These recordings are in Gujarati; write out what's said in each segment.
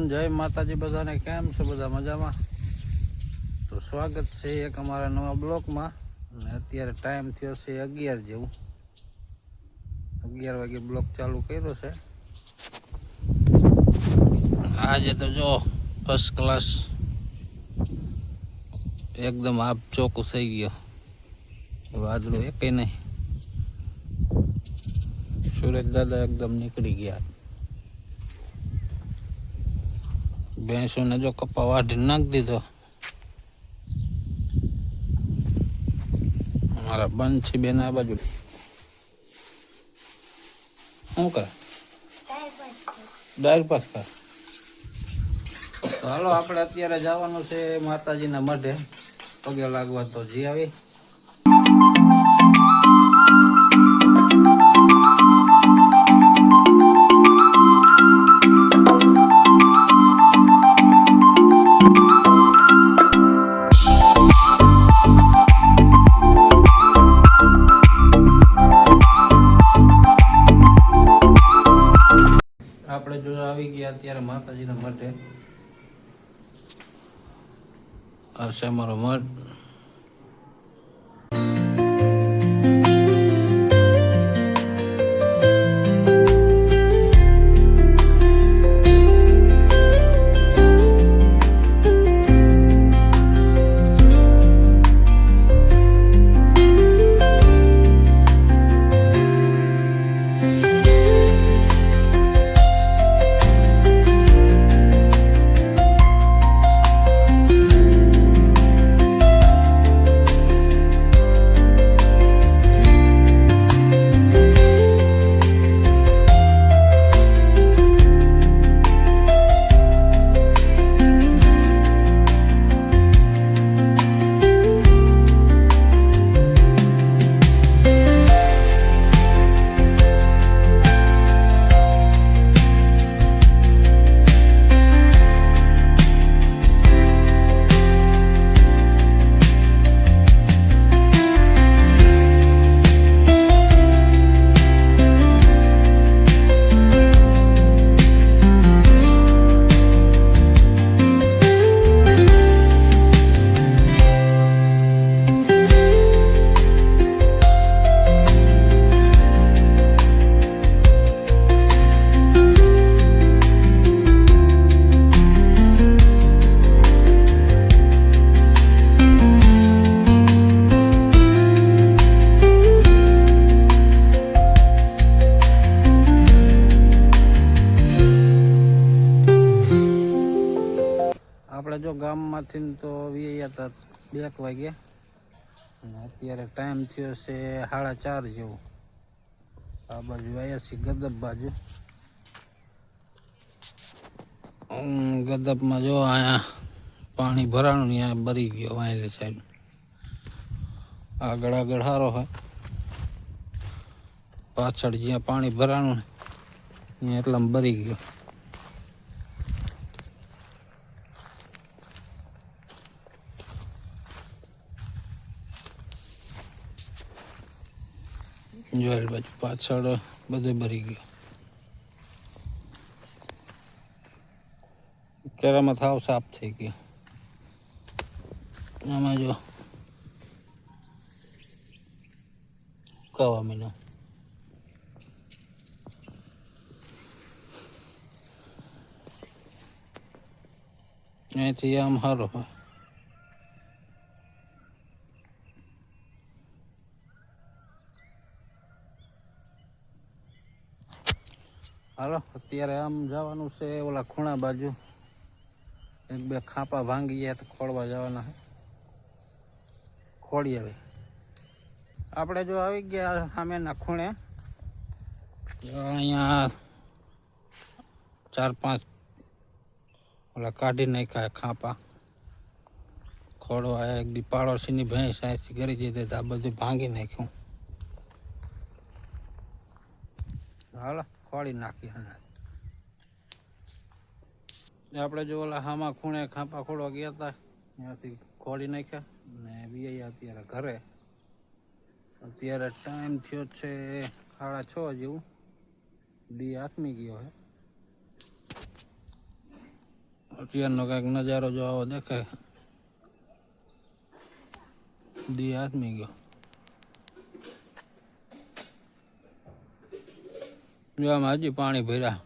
जय माताजी बधाने केम छो बधा मजामां। तो स्वागत है एक अमारा नवा ब्लॉक में। अत्यारे टाइम थयो छे 11 जेवुं। 11 वागे ब्लॉक चालू कर्यो छे। आज तो जो फर्स्ट क्लास एकदम आप चौकू थई गयो। वादळो एके नहीं। सूरज दादा एकदम निकली गया। भैंसों ने जो कपा वाढ़ी नाख दीधो। हमारा बंसी बेन आ बाजू શું કરે? ડાયર પાસ કર. તો હાલો આપણે અત્યારે જવાનું છે માતાજીના મઢે પગે લાગવા. તો જી આવી. આપણે જો આવી ગયા અત્યારે માતાજીના મઢે. આ છે અમારો મઢ. આપણે જો ગામમાંથી તો વીયા હતા 2 વાગે અને અત્યારે ટાઈમ થયો છે 4:30 જેવું. આ બાજુ આવ્યા છીએ ગદબ બાજુ. ગદબમાં જો અહીંયા પાણી ભરાણું ત્યાં ભરી ગયો વાયલે સાહેબ. આગળ આગળ સારો હોય, પાછળ જ્યાં પાણી ભરાણું ત્યાં એટલામાં ભરી ગયો. જોયેલ બાજુ પાછળ બધે ભરી ગયો. કેરામાં થાવ સાફ થઈ ગયો. આમાં જો કવા મહિનો અહીંથી આમ સારો હોય. હાલો અત્યારે આમ જવાનું છે ઓલા ખૂણા બાજુ. 1-2 ખાપા ભાંગી ગયા તો ખોળવા જવાના છે. ખોળી આવે. આપણે જો આવી ગયા સામેના ખૂણે. અહીંયા 4-5 ઓલા કાઢી નાખ્યા ખાપા. ખોળવા એક દી પાડોશીની ભેંસ અહીંથી કરી દીધી તો આ બધું ભાંગી નાખ્યું. હાલો ખોળી નાખી. આપણે જો ઓલા હામા ખૂણે ખાપા ખોળવા ગયા હતા ત્યાંથી ખોળી નાખ્યા ને વીયા અત્યારે ઘરે. અત્યારે ટાઈમ થયો છે 6:30 જેવું. દી આથમી ગયો હે. અત્યારનો કંઈક નજારો જો આવો દેખાય. દી આથમી ગયો. જો આમાં હજી પાણી ભર્યા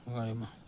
ગાડીમાં.